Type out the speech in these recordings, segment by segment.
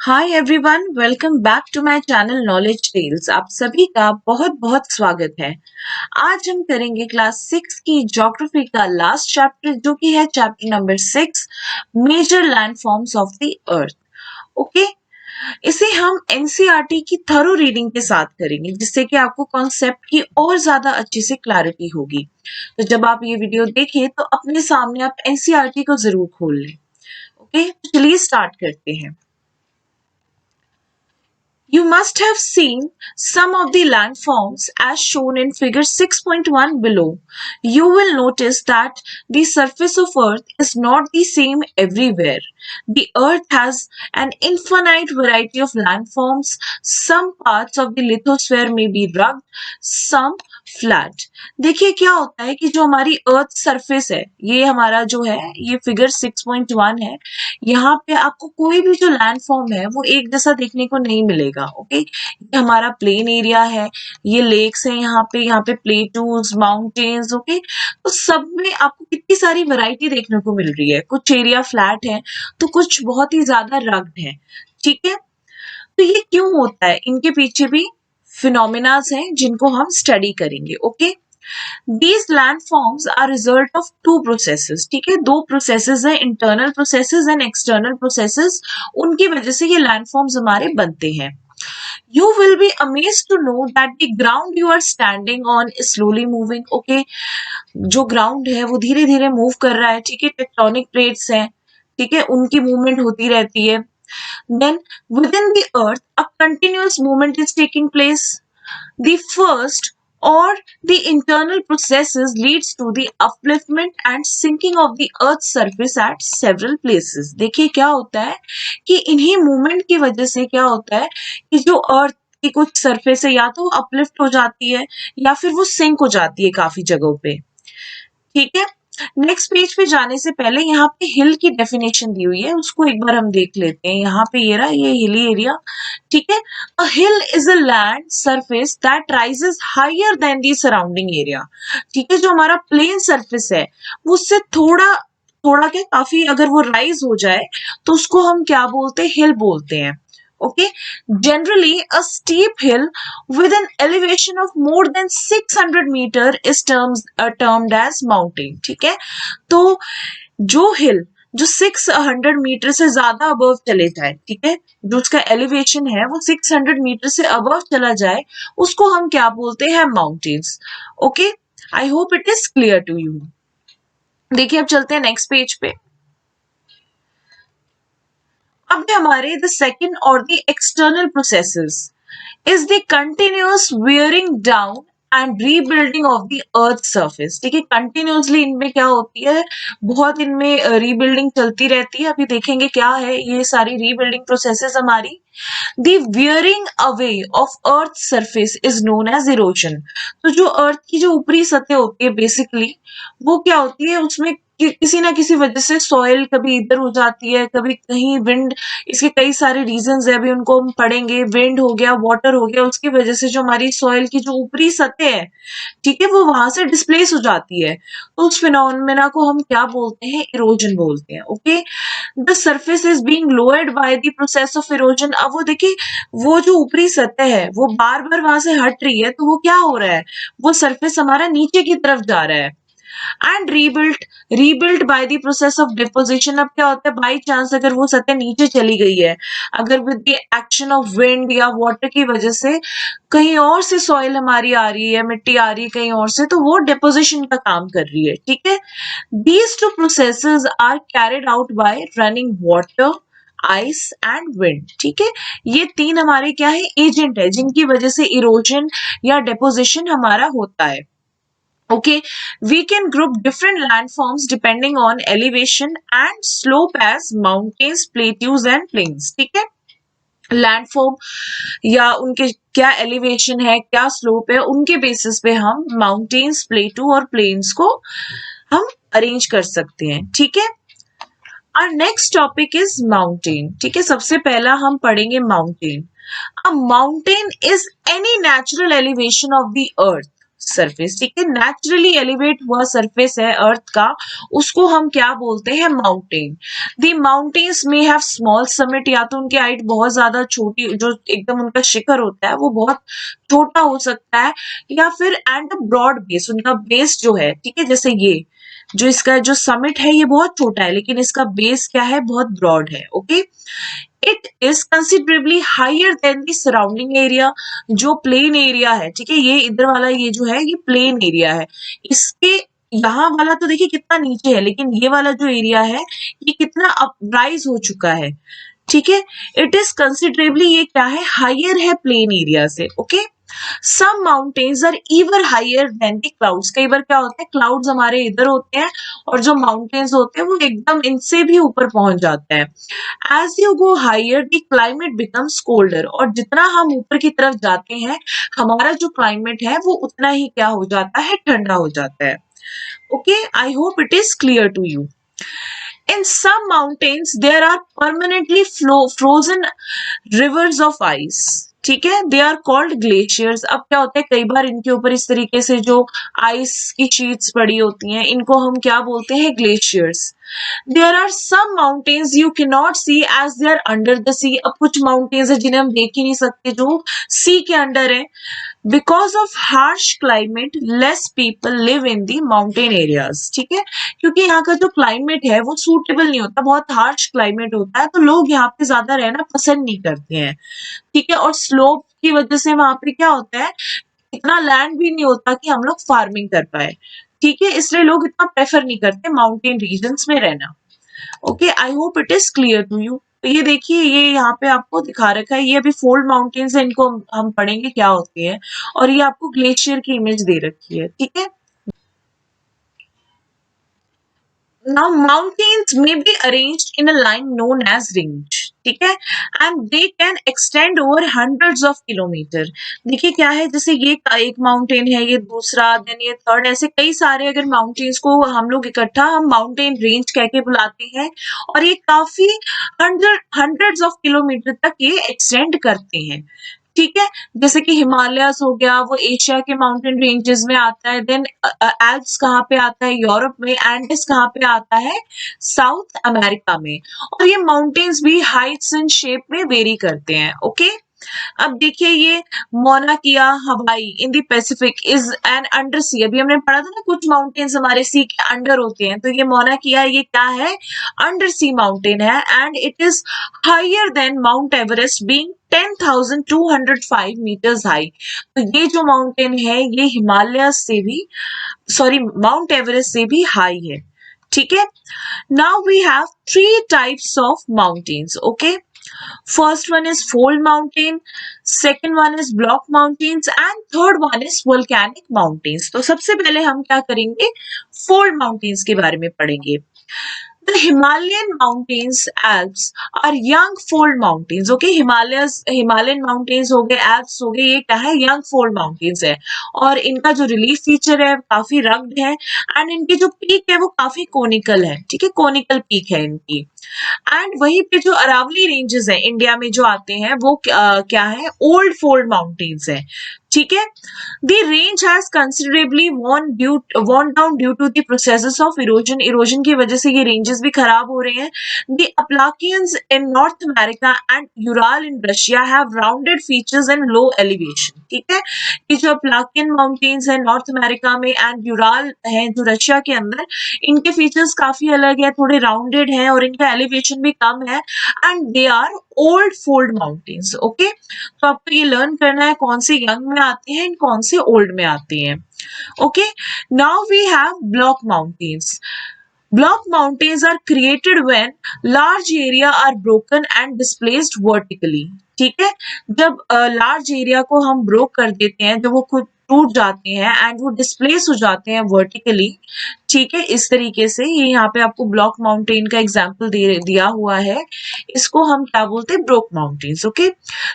Hi everyone, welcome back to my channel knowledge tales. आप सभी का बहुत बहुत स्वागत है। आज हम करेंगे क्लास 6 की ज्योग्राफी का लास्ट चैप्टर, जो कि है chapter number 6, major landforms of the earth. Okay, इसे हम एनसीईआरटी की थरो रीडिंग के साथ करेंगे, जिससे कि आपको कॉन्सेप्ट की और ज्यादा अच्छे से क्लैरिटी होगी। तो जब आप ये वीडियो देखिए तो अपने सामने आप एनसीईआरटी को जरूर खोल लें। ओके, तो चलिए स्टार्ट करते हैं। You must have seen some of the landforms as shown in figure 6.1 below. You will notice that the surface of Earth is not the same everywhere. The Earth has an infinite variety of landforms. Some parts of the lithosphere may be rugged, some flat. देखिए क्या होता है कि जो हमारी earth surface है, ये हमारा जो है, ये फिगर 6.1 है। यहाँ पे आपको कोई भी जो लैंड फॉर्म है वो एक जैसा देखने को नहीं मिलेगा। ओके, ये हमारा प्लेन एरिया है, ये लेक्स है, यहाँ पे प्लेटूज, माउंटेन्स। ओके, तो सब में आपको कितनी सारी वैरायटी देखने को मिल रही है। कुछ एरिया फ्लैट है तो कुछ बहुत ही ज्यादा रग्ड है। ठीक है, तो ये क्यों होता है, इनके पीछे भी फिनोमिनाज हैं जिनको हम स्टडी करेंगे। Okay, These landforms are result of two processes। ठीक है, दो प्रोसेसेस हैं, internal processes and external processes. उनकी वजह से ये लैंडफॉर्म्स हमारे बनते हैं। You will be amazed to know that the ground you are standing on is slowly moving। Okay, जो ग्राउंड है वो धीरे धीरे मूव कर रहा है। ठीक है, टेक्टोनिक प्लेट्स हैं, ठीक है, उनकी मूवमेंट होती रहती है। Then within the earth a continuous movement is taking place. The first or the internal processes leads to the upliftment and sinking of the earth's surface at several places। देखिए क्या होता है कि इन्हीं मूवमेंट की वजह से क्या होता है कि जो अर्थ की कुछ सरफेस है या तो अपलिफ्ट हो जाती है या फिर वो सिंक हो जाती है काफी जगहों पे। ठीक है, नेक्स्ट पेज पे जाने से पहले यहाँ पे हिल की डेफिनेशन दी हुई है, उसको एक बार हम देख लेते हैं। यहाँ पे ये रहा, ये हिली एरिया। ठीक है, a hill is a land surface that rises higher than the surrounding area. ठीक है, जो हमारा प्लेन सरफेस है वो उससे थोड़ा थोड़ा क्या, काफी अगर वो राइज हो जाए तो उसको हम क्या बोलते हैं, हिल बोलते हैं। Okay, generally a steep hill with an elevation of more than 600 meter is termed as mountain। ठीक है, तो जो हिल जो 600 मीटर से ज्यादा अबव चले जाए, ठीक है, जो उसका एलिवेशन है वो 600 मीटर से अबव चला जाए, उसको हम क्या बोलते हैं, mountains. Okay, I hope it is clear to you. देखिए अब चलते हैं नेक्स्ट पेज पे। अब हमारे द सेकेंड और the external processes is the continuous wearing down and rebuilding of the earth surface. ठीक है, कंटिन्यूअसली इनमें क्या होती है, बहुत इनमें रीबिल्डिंग चलती रहती है। अभी देखेंगे क्या है ये सारी रीबिल्डिंग प्रोसेसेस हमारी। The wearing away of earth surface is known as erosion. तो जो अर्थ की जो ऊपरी सतह होती है बेसिकली, वो क्या होती है, उसमें किसी ना किसी वजह से सॉइल कभी इधर हो जाती है, कभी कहीं विंड, इसके कई सारे रीजंस है, अभी उनको हम पढ़ेंगे। विंड हो गया, वाटर हो गया, उसकी वजह से जो हमारी सॉइल की जो ऊपरी सतह है, ठीक है, वो वहां से डिस्प्लेस हो जाती है। तो उस फिनोमेना को हम क्या बोलते हैं, इरोजन बोलते हैं। Okay, the surface is being lowered by the process of erosion. अब वो देखिए, वो जो ऊपरी सतह है वो बार बार वहां से हट रही है, तो वो क्या हो रहा है, वो सरफेस हमारा नीचे की तरफ जा रहा है। And rebuilt by the process of deposition. अब क्या होता है, बाई चांस अगर वो सतह नीचे चली गई है, अगर with the action of wind या वाटर की वजह से कहीं और से सॉइल हमारी आ रही है, मिट्टी आ रही है कहीं और से, तो वो डिपोजिशन का काम कर रही है। ठीक है, these two processes are carried out by running water, ice and wind. ठीक है, ये तीन हमारे क्या है, एजेंट है, जिनकी वजह से इरोजन या डिपोजिशन हमारा होता है। Okay, we can group different landforms depending on elevation and slope as mountains, plateaus and plains। ठीक है, लैंडफॉर्म या उनके क्या एलिवेशन है, क्या स्लोप है, उनके बेसिस पे हम माउंटेन्स, प्लेटू और प्लेन्स को हम अरेंज कर सकते हैं। ठीक है, our next topic is mountain। ठीक है, सबसे पहला हम पढ़ेंगे mountain. A mountain is any natural elevation of the earth surface, ठीक है। नेचुरली एलिवेट हुआ सरफेस है अर्थ का, उसको हम क्या बोलते हैं, माउंटेन। दी माउंटेन्स में हैव स्मॉल समिट, या तो उनकी हाइट बहुत ज्यादा छोटी, जो एकदम उनका शिखर होता है वो बहुत छोटा हो सकता है, या फिर एंड अ ब्रॉड बेस, उनका बेस जो है, ठीक है, जैसे ये जो इसका जो समिट है ये बहुत छोटा है, लेकिन इसका बेस क्या है, बहुत ब्रॉड है, okay. It is considerably higher than the surrounding area, जो प्लेन एरिया है, ठीक है, ये इधर वाला ये जो है ये प्लेन एरिया है, इसके यहाँ वाला तो देखिए कितना नीचे है, लेकिन ये वाला जो एरिया है ये कितना अपराइज हो चुका है, ठीक है। इट इज कंसिडरेबली, ये क्या है, हायर है प्लेन एरिया से, okay. Some mountains are even higher than the clouds, कई बार क्या होता है, क्लाउड्स हमारे इधर होते हैं और जो माउंटेन्स होते हैं वो एकदम इनसे भी ऊपर पहुंच जाते हैं। As you go higher the climate becomes colder, और जितना हम ऊपर की तरफ जाते हैं हमारा जो क्लाइमेट है वो उतना ही क्या हो जाता है, ठंडा हो जाता है, okay. I hope it is clear to you. In some mountains there are permanently frozen rivers of ice, ठीक है, दे आर कॉल्ड ग्लेशियर्स। अब क्या होता है, कई बार इनके ऊपर इस तरीके से जो आइस की शीट्स पड़ी होती हैं, इनको हम क्या बोलते हैं, glaciers. There are some mountains you can not see as they are under the sea, अब कुछ माउंटेन्स है जिन्हें हम देख ही नहीं सकते, जो सी के अंडर है। Because of harsh climate less people live in the mountain areas, ठीक है, क्योंकि यहाँ का जो क्लाइमेट है वो सूटेबल नहीं होता, बहुत हार्श क्लाइमेट होता है, तो लोग यहाँ पे ज्यादा रहना पसंद नहीं करते हैं, ठीक है। और स्लोप की वजह से वहां पे क्या होता है, इतना लैंड भी नहीं होता कि हम लोग फार्मिंग कर पाए, ठीक है, इसलिए लोग इतना प्रेफर नहीं करते माउंटेन रीजन्स में रहना, okay. I hope it is clear to you. तो ये देखिए, ये यहाँ पे आपको दिखा रखा है, ये अभी फोल्ड माउंटेन्स है, इनको हम पढ़ेंगे क्या होते हैं, और ये आपको ग्लेशियर की इमेज दे रखी है, ठीक है। Now mountains may be arranged in a line known as range, ठीक है, and they can extend over hundreds of kilometer। देखिए क्या है, जैसे ये एक माउंटेन है, ये दूसरा, देन ये थर्ड, ऐसे कई सारे अगर माउंटेन्स को हम लोग इकट्ठा हम माउंटेन रेंज कह के बुलाते हैं, और ये काफी हंड्रेड्स ऑफ किलोमीटर तक ये एक्सटेंड करते हैं, ठीक है। जैसे कि हिमालयस हो गया, वो एशिया के माउंटेन रेंजेस में आता है, देन एल्प्स कहाँ पे आता है, यूरोप में, एंडेस कहाँ पे आता है, साउथ अमेरिका में। और ये माउंटेन्स भी हाइट्स एंड शेप में वेरी करते हैं, ओके। अब देखिए ये Mauna Kea Hawaii in the Pacific is an under sea, अभी हमने पढ़ा था ना कुछ माउंटेन्स हमारे सी के अंडर होते हैं, तो ये मोना किया ये क्या है, अंडर सी माउंटेन है, and it is higher than Mount Everest being 10,205 metres high. तो ये जो माउंटेन है ये हिमालय से भी, सॉरी, माउंट एवरेस्ट से भी हाई है, ठीक है। Now we have three types of mountains, okay. First one is fold mountain, second one is block mountains and third one is volcanic mountains। तो सबसे पहले हम क्या करेंगे, fold mountains के बारे में पढ़ेंगे। The Himalayan mountains, Alps are young fold mountains, okay। Himalayan mountains हो गए, Alps हो गए, ये क्या है, young fold mountains है, और इनका जो रिलीफ फीचर है काफी रग्ड है, एंड इनकी जो पीक है वो काफी कोनिकल है, ठीक है, कोनिकल पीक है इनकी। एंड वहीं पे जो अरावली रेंजेस है इंडिया में जो आते हैं वो क्या है, ओल्ड फोल्ड माउंटेन्स है, ठीक है। The range has considerably worn down due to the processes of erosion, erosion की वजह से ये रेंजेस भी खराब हो रहे हैं। The Appalachians in North America and Ural in Russia have rounded features and low elevation, ठीक है। ये जो अपलाकियन माउंटेन्स है नॉर्थ अमेरिका में एंड यूराल है जो रशिया के अंदर, इनके फीचर्स काफी अलग है, थोड़े राउंडेड है और इनका एलिवेशन भी कम है, and they are old fold mountains, okay. तो आपको ये लर्न करना है कौन से यंग में आते हैं एंड कौन से ओल्ड में आते हैं, okay. Now we have block mountains. Block mountains are created when large area are broken and displaced vertically, ठीक है। जब लार्ज एरिया को हम ब्रोक कर देते हैं, जब वो खुद टूट जाते हैं एंड वो डिस्प्लेस हो जाते हैं वर्टिकली, ठीक है, इस तरीके से। ये यहाँ पे आपको ब्लॉक माउंटेन का एग्जांपल दिया हुआ है, इसको हम क्या बोलते हैं, ब्रोक माउंटेन्स, ओके।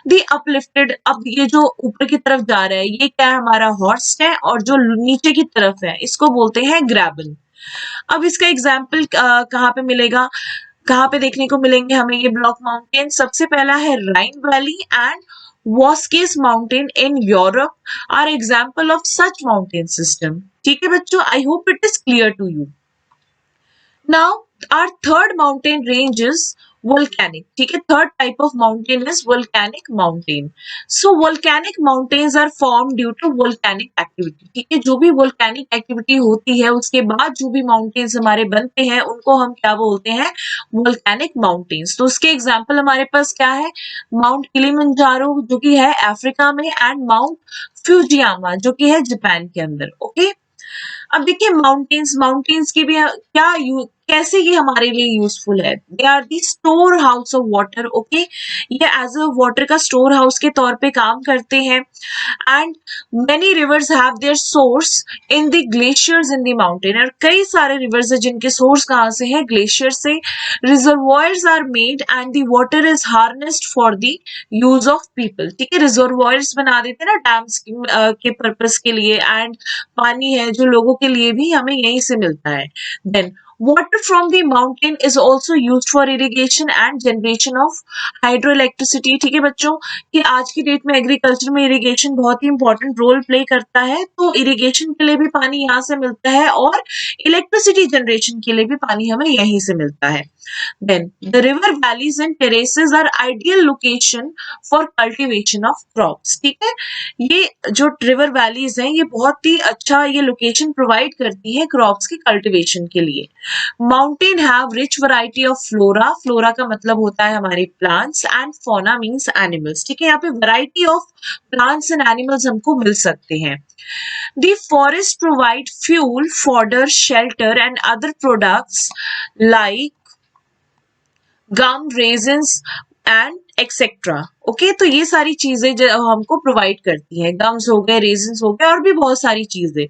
दी अपलिफ्टेड, अब ये जो ऊपर की तरफ जा रहा है ये क्या है, हमारा हॉर्स्ट है, और जो नीचे की तरफ है इसको बोलते हैं ग्रेबल। अब इसका एग्जाम्पल कहाँ पे मिलेगा, कहाँ पे देखने को मिलेंगे हमें ये ब्लॉक माउंटेन, सबसे पहला है Rhine valley and Vosges mountain in Europe are example of such mountain system. ठीक है बच्चों, I hope it is clear to you. Now, our third mountain range is volcanic. ठीक है, third type of mountain is volcanic mountain. So, volcanic mountains are formed due to volcanic activity. ठीक है, जो भी volcanic activity होती है उसके बाद जो भी mountains हमारे बनते हैं उनको हम क्या बोलते हैं? volcanic mountains. तो उसके example हमारे पास क्या है? माउंट किलिमंजारो जो कि है अफ्रीका में एंड माउंट फ्यूजियामा जो कि है जापान के अंदर. ओके, अब देखिए माउंटेन्स की भी क्या कैसे ये हमारे लिए यूजफुल है. They are the store house of water. Okay, ये एज अ वाटर का स्टोर हाउस के तौर पे काम करते हैं. And many rivers have their source in the glaciers in the mountain. और कई सारे रिवर्स है जिनके सोर्स कहाँ से है? ग्लेशियर से. Reservoirs are made and the water is harnessed for the use of people. ठीक है, रिजर्वॉयर्स बना देते हैं ना डैम्स के पर्पस के लिए. एंड पानी है जो लोगों के लिए भी हमें यहीं से मिलता है. Then water from the mountain is also used for irrigation and generation of hydroelectricity. ठीक है बच्चों, कि आज की डेट में एग्रीकल्चर में इरिगेशन बहुत ही इंपॉर्टेंट रोल प्ले करता है. तो इरिगेशन के लिए भी पानी यहाँ से मिलता है और इलेक्ट्रिसिटी जनरेशन के लिए भी पानी हमें यहीं से मिलता है. Then the river valleys and terraces are ideal location for cultivation of crops. ठीक है, ये जो रिवर वैलीज हैं ये बहुत ही अच्छा ये लोकेशन प्रोवाइड करती है क्रॉप्स की कल्टीवेशन के लिए. Mountain have rich variety of flora. Flora का मतलब होता है हमारे plants and fauna means animals. ठीक है, यहाँ पे variety of plants and animals हमको मिल सकते हैं. The forest provide fuel, fodder, shelter and other products like gum, resins and etcetera. Okay, तो ये सारी चीजें जो हमको प्रोवाइड करती हैं. गम्स हो गए, रेजिन्स हो गए और भी बहुत सारी चीजें.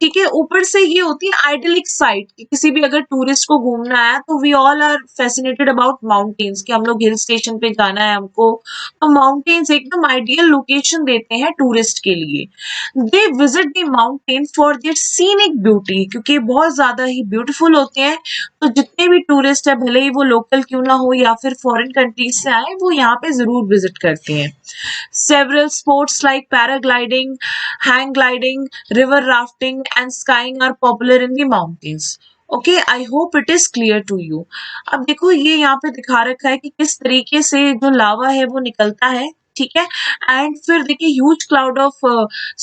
ठीक है, ऊपर से ये होती है आइडलिक साइट कि किसी भी अगर टूरिस्ट को घूमना है तो we all are fascinated about mountains कि हम लोग हिल स्टेशन पे जाना है हमको, तो माउंटेन्स एकदम आइडियल लोकेशन देते हैं टूरिस्ट के लिए. They visit the mountain for their scenic beauty, क्योंकि बहुत ज्यादा ही ब्यूटीफुल होते हैं. तो जितने भी टूरिस्ट है भले ही वो लोकल क्यों ना हो या फिर फॉरेन कंट्रीज से आए, वो यहाँ पे जरूर विजिट करते हैं. Several sports like paragliding, hang gliding, river rafting and skiing are popular in the mountains. Okay, I hope it is clear to you. अब देखो ये यहाँ पे दिखा रखा है कि किस तरीके से जो लावा है वो निकलता है. ठीक है, एंड फिर देखिए huge cloud of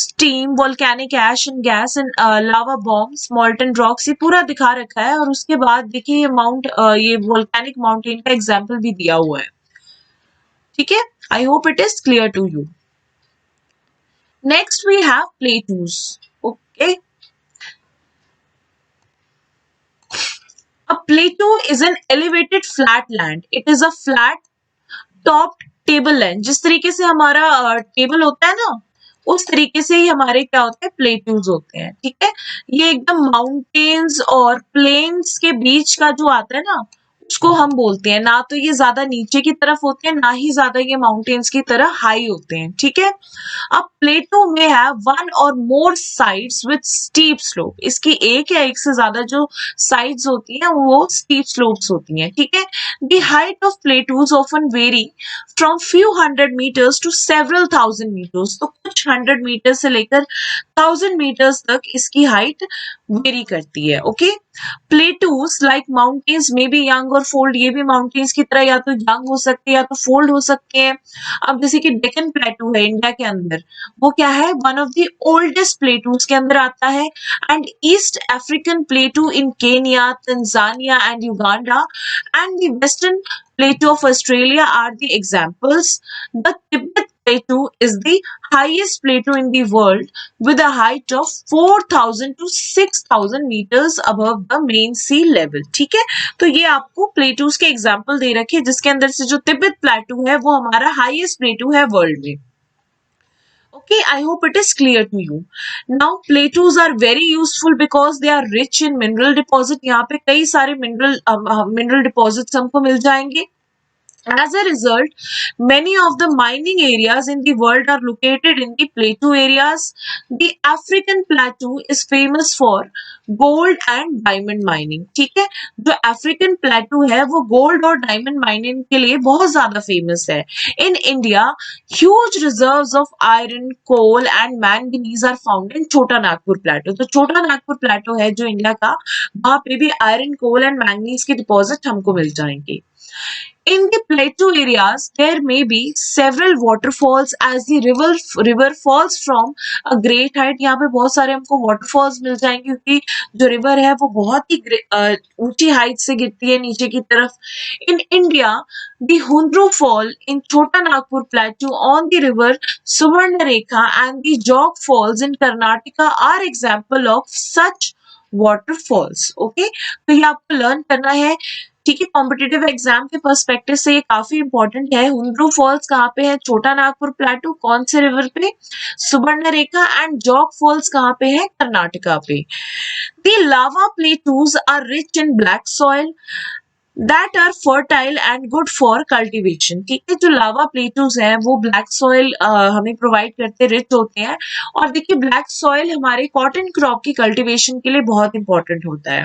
steam, volcanic ash and gas and lava bombs, molten rocks, ये पूरा दिखा रखा है. और उसके बाद देखिए ये वोल्केनिक माउंटेन का एग्जाम्पल भी दिया हुआ है. ठीक है, I hope it is clear to you. Next we have plateaus. Okay. A plateau is an elevated flat land. It is a flat topped tableland. जिस तरीके से हमारा टेबल होता है ना, उस तरीके से ही हमारे क्या होते हैं? प्लेट्यूज होते हैं. ठीक है, ये एकदम माउंटेन्स और प्लेन्स के बीच का जो आता है ना, उसको हम बोलते हैं. ना तो ये ज्यादा नीचे की तरफ होते हैं, ना ही ज्यादा ये माउंटेन्स की तरह हाई होते हैं. ठीक है, अब प्लेटो में है वन और मोर साइड्स विथ स्टीप स्लोप. इसकी एक या एक से ज्यादा जो साइड्स होती हैं वो स्टीप स्लोप्स होती हैं. ठीक है, the height of plateaus often vary from few hundred metres to several thousand metres. तो कुछ 100 मीटर से लेकर 1000 मीटर्स तक इसकी हाइट वेरी करती है. ओके, प्लेटूज लाइक माउंटेन्स में बी यंग और फोल्ड. ये भी माउंटेन्स की तरह या तो यंग हो सकते हैं या तो फोल्ड हो सकते हैं. अब जैसे कि डेक्कन प्लेटू है इंडिया के अंदर, वो क्या है? One of the oldest plateaus के अंदर आता है. And east African प्लेटू in Kenya, Tanzania and Uganda and the western plateau of Australia are the examples. The Tibet plateau is the highest plateau in the world with a height of 4000 to 6000 meters above the main sea level. ठीक है, तो ये आपको plateaus के example दे रखे जिसके अंदर से जो तिब्बत प्लेटू है वो हमारा हाईएस्ट प्लेटू है वर्ल्ड में. Okay, I hope it is clear to you. Now, plateaus are very useful because they are rich in mineral deposit. यहाँ पे कई सारे मिनरल डिपॉजिट्स हमको मिल जाएंगे. As a result, many of the mining areas in the world are located in the plateau areas. The African plateau is famous for gold and diamond mining. ठीक है, जो African प्लेटू है वो गोल्ड और diamond mining के लिए बहुत ज्यादा फेमस है. In India, huge reserves of iron, coal and manganese are found in छोटा नागपुर प्लेटो. तो छोटा नागपुर प्लेटो है जो इंडिया का, वहां पे भी आयरन, कोल एंड मैंगनीज के डिपॉजिट हमको मिल जाएंगे. In the plateau areas, there may be several waterfalls as the river falls from a great height. यहाँ पे बहुत सारे हमको waterfalls मिल जाएंगे क्योंकि जो river है वो बहुत ही ऊंची height से गिरती है नीचे की तरफ. In India, the Hundru Fall in Chota Nagpur Plateau on the river Suvarnarekha and the Jog Falls in Karnataka are example of such waterfalls. Okay, तो ये आपको learn करना है. ठीक है, कॉम्पिटेटिव एग्जाम के पर्सपेक्टिव से ये काफी इंपॉर्टेंट है. हुंड्रू फॉल्स कहाँ पे है? छोटा नागपुर प्लेटू. कौन से रिवर पे? सुवर्णरेखा. एंड जॉग फॉल्स कहाँ पे है? कर्नाटका पे. The lava plateaus are rich in black soil that are fertile and good for cultivation. ठीक है, जो लावा प्लेटूज हैं वो ब्लैक सॉइल हमें प्रोवाइड करते, रिच होते हैं. और देखिए ब्लैक सॉइल हमारे कॉटन क्रॉप की कल्टीवेशन के लिए बहुत इंपॉर्टेंट होता है.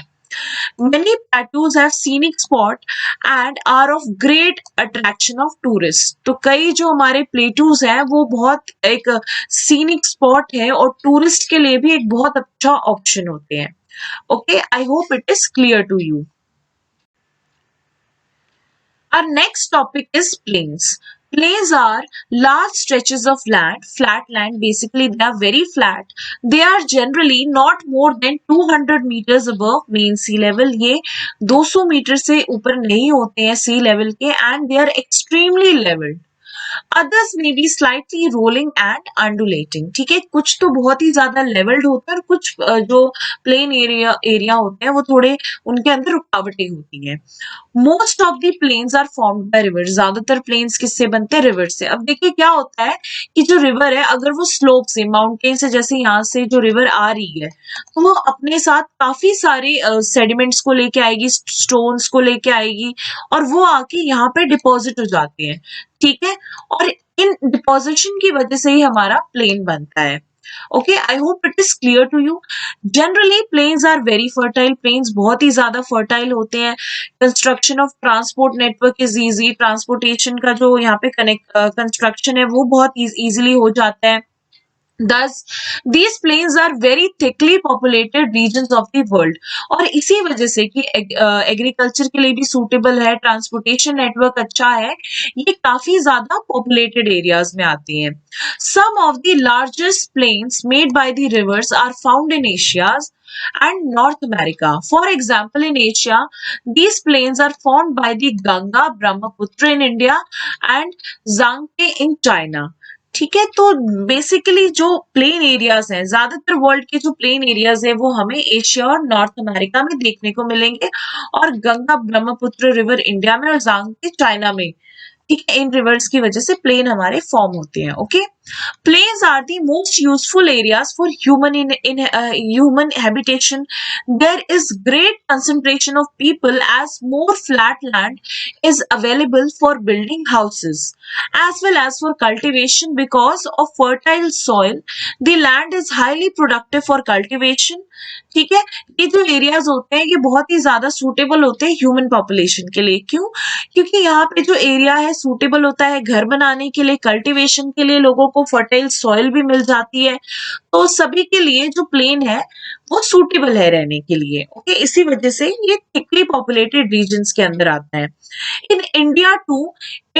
Many plateaus have scenic spot and are of great attraction of tourists. तो कई जो हमारे प्लेटूज हैं वो बहुत एक सीनिक स्पॉट है और टूरिस्ट के लिए भी एक बहुत अच्छा ऑप्शन होते हैं. Okay, I hope it is clear to you. Our next topic is plains. Plains are large stretches of land, flat land. Basically, they are very flat. They are generally not more than 200 meters above mean sea level. ये 200 metre से ऊपर नहीं होते हैं sea level के, and they are extremely leveled. Others may be slightly rolling and undulating. ठीक है, कुछ तो बहुत ही ज्यादा लेवल्ड होते हैं और कुछ जो प्लेन एरिया होते हैं वो थोड़े उनके अंदर रुकावटें होती हैं. Most of the plains are formed by river. ज्यादातर प्लेन्स किससे बनते हैं? रिवर से. अब देखिए क्या होता है कि जो रिवर है अगर वो स्लोप से, माउंटेन से, जैसे यहाँ से जो रिवर आ रही है तो वो अपने साथ काफी सारे सेडिमेंट्स को लेके आएगी, स्टोन्स को लेके आएगी और वो आके यहाँ पे डिपॉजिट हो जाते हैं. ठीक है, और इन डिपोजिशन की वजह से ही हमारा प्लेन बनता है. Okay, I hope it is clear to you. Generally plains are very fertile. Plains बहुत ही ज्यादा फर्टाइल होते हैं. Construction of transport network is easy. Transportation का जो यहाँ पे कंस्ट्रक्शन है वो बहुत इजीली हो जाता है. Thus, these plains are very thickly populated regions of the world. और इसी वजह से कि एग्रीकल्चर के लिए भी सूटेबल है, ट्रांसपोर्टेशन नेटवर्क अच्छा है, ये काफी ज्यादा पॉपुलेटेड एरियाज में आती हैं. Some of the largest plains made by the rivers are found in Asia and North America. For example, in Asia, these plains are formed by the Ganga, Brahmaputra in India and Yangtze in China. ठीक है, तो basically जो plain areas हैं, ज्यादातर world के जो plain areas है वो हमें एशिया और नॉर्थ अमेरिका में देखने को मिलेंगे और गंगा ब्रह्मपुत्र रिवर इंडिया में और यांगत्से चाइना में. ठीक है, इन रिवर्स की वजह से प्लेन हमारे फॉर्म होते हैं. Okay, plains are the most useful areas for human habitation. There is great concentration of people as more flat land is available for building houses as well as for cultivation. Because of fertile soil, the land is highly productive for cultivation. ठीक है, ये जो areas होते हैं ये बहुत ही ज्यादा सूटेबल होते हैं ह्यूमन पॉपुलेशन के लिए. क्यों? क्योंकि यहाँ पे जो एरिया है सूटेबल होता है घर बनाने के लिए, कल्टीवेशन के लिए, लोगों को फर्टाइल सॉइल भी मिल जाती है. तो सभी के लिए जो प्लेन है वो सूटेबल है रहने के लिए. ओके, इसी वजह से ये थिकली पॉपुलेटेड रीजन्स के अंदर आता है. In India too,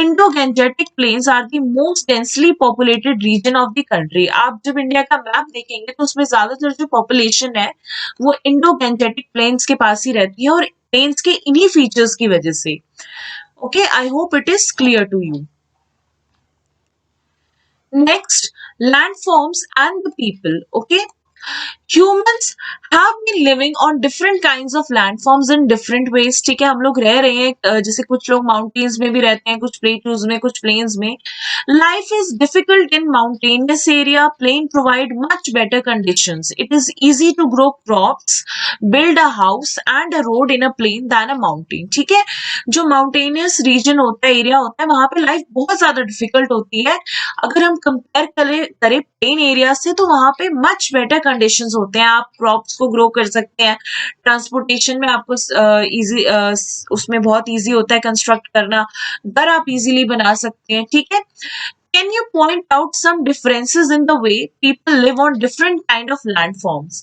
Indo-Gangetic plains are the most densely populated region of the country. आप जब इंडिया का मैप देखेंगे तो उसमें ज्यादातर जो पॉपुलेशन है वो इंडो-गैंजेटिक प्लेन्स के पास ही रहती है और प्लेन्स के इन्हीं फीचर्स की वजह से. Okay, I hope it is clear to you. Next, landforms and the people. Okay, Humans have been living on different kinds of landforms in different ways. ठीक है, हम लोग रह रहे हैं जैसे कुछ लोग माउंटेन्स में भी रहते हैं, कुछ प्लेटूज में, कुछ प्लेन्स में. Life is difficult in mountainous area. Plain provide much better conditions. It is easy to grow crops, build a house and a road in a plain than a mountain. ठीक है, जो mountainous region होता है, area होता है, वहां पे life बहुत ज्यादा डिफिकल्ट होती है. अगर हम कंपेयर करें प्लेन एरिया से, तो वहां पे मच बेटर कंडीशंस होते हैं. आप क्रॉप्स को ग्रो कर सकते हैं. ट्रांसपोर्टेशन में आपको इजी उसमें बहुत इजी होता है कंस्ट्रक्ट करना. घर आप इजीली बना सकते हैं. ठीक है. Can you point out some differences in the way people live on different kind of landforms?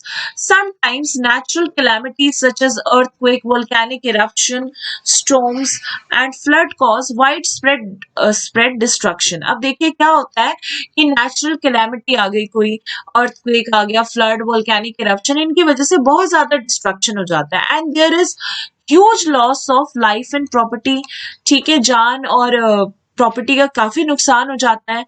Sometimes natural calamities such as earthquake, volcanic eruption, storms and flood cause widespread spread destruction. अब देखिए क्या होता है कि natural calamity आ गई, कोई earthquake आ गया, flood, volcanic eruption, इनकी वजह से बहुत ज्यादा डिस्ट्रक्शन हो जाता है. And there is huge loss of life and property. ठीक है, जान और प्रॉपर्टी का काफी नुकसान हो जाता है.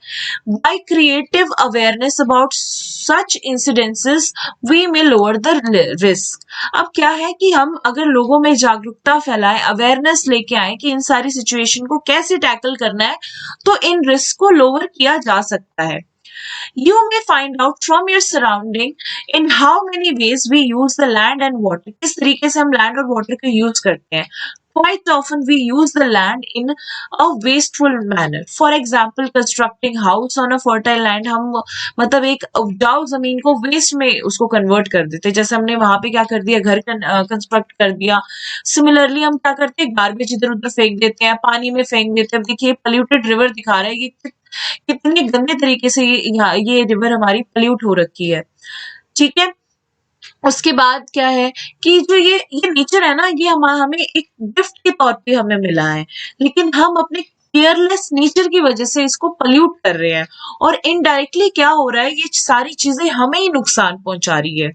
By creative awareness about such incidences we may lower the risk. अब क्या है कि हम अगर लोगों में जागरूकता फैलाएं, अवेयरनेस लेके आए कि इन सारी सिचुएशन को कैसे टैकल करना है, तो इन रिस्क को लोअर किया जा सकता है. You may find out from your surrounding in how many ways we use the land and water. किस तरीके से हम land और water को use करते हैं. Quite often we use the land in a wasteful manner. For example, constructing house on a fertile land. हम मतलब एक उपजाऊ जमीन को waste में उसको convert कर देते हैं. जैसे हमने वहां पे क्या कर दिया, घर construct कर दिया. Similarly हम क्या करते हैं, garbage इधर उधर फेंक देते हैं, पानी में फेंक देते हैं. देखिए polluted river दिखा रहा है कि कितने गंदे तरीके से ये रिवर हमारी पल्यूट हो रखी है. ठीक है. उसके बाद क्या है कि जो ये नेचर है ना, ये हमें एक गिफ्ट के तौर पे हमें मिला है, लेकिन हम अपने केयरलेस नेचर की वजह से इसको पल्यूट कर रहे हैं. और इनडायरेक्टली क्या हो रहा है, ये सारी चीजें हमें ही नुकसान पहुंचा रही है.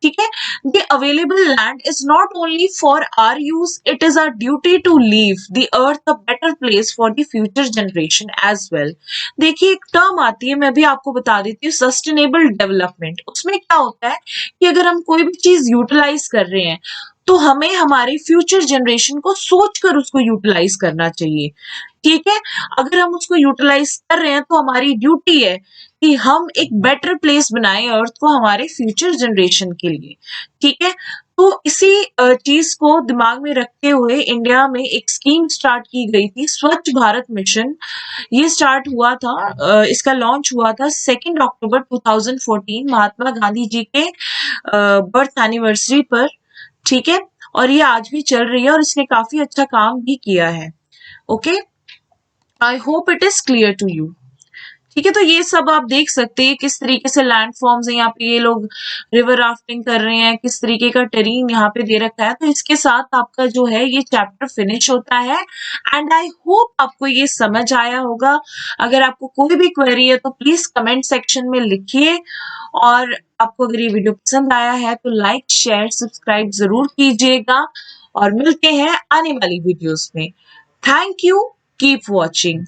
ठीक है. The available land is not only for our use, it is our duty to leave the earth a better place for the future generation as well. देखिए एक टर्म आती है, मैं भी आपको बता देती हूँ, सस्टेनेबल डेवलपमेंट. उसमें क्या होता है कि अगर हम कोई भी चीज यूटिलाइज कर रहे हैं, तो हमें हमारे फ्यूचर जनरेशन को सोचकर उसको यूटिलाइज करना चाहिए. ठीक है. अगर हम उसको यूटिलाइज कर रहे हैं, तो हमारी ड्यूटी है कि हम एक बेटर प्लेस बनाएं अर्थ को हमारे फ्यूचर जनरेशन के लिए. ठीक है. तो इसी चीज को दिमाग में रखते हुए इंडिया में एक स्कीम स्टार्ट की गई थी, स्वच्छ भारत मिशन. ये स्टार्ट हुआ था, इसका लॉन्च हुआ था 2 अक्टूबर 2014 महात्मा गांधी जी के बर्थ एनिवर्सरी पर. ठीक है. और ये आज भी चल रही है और इसने काफी अच्छा काम भी किया है. Okay, I hope it is clear to you. ठीक है. तो ये सब आप देख सकते हैं किस तरीके से लैंड फॉर्म्स हैं. यहाँ पे ये लोग रिवर राफ्टिंग कर रहे हैं, किस तरीके का टेरीन यहाँ पे दे रखा है. तो इसके साथ आपका जो है ये चैप्टर फिनिश होता है. एंड आई होप आपको ये समझ आया होगा. अगर आपको कोई भी क्वेरी है तो प्लीज कमेंट सेक्शन में लिखिए. और आपको अगर ये वीडियो पसंद आया है तो लाइक, शेयर, सब्सक्राइब जरूर कीजिएगा. और मिलते हैं आने वाली वीडियोस में. Thank you. Keep watching.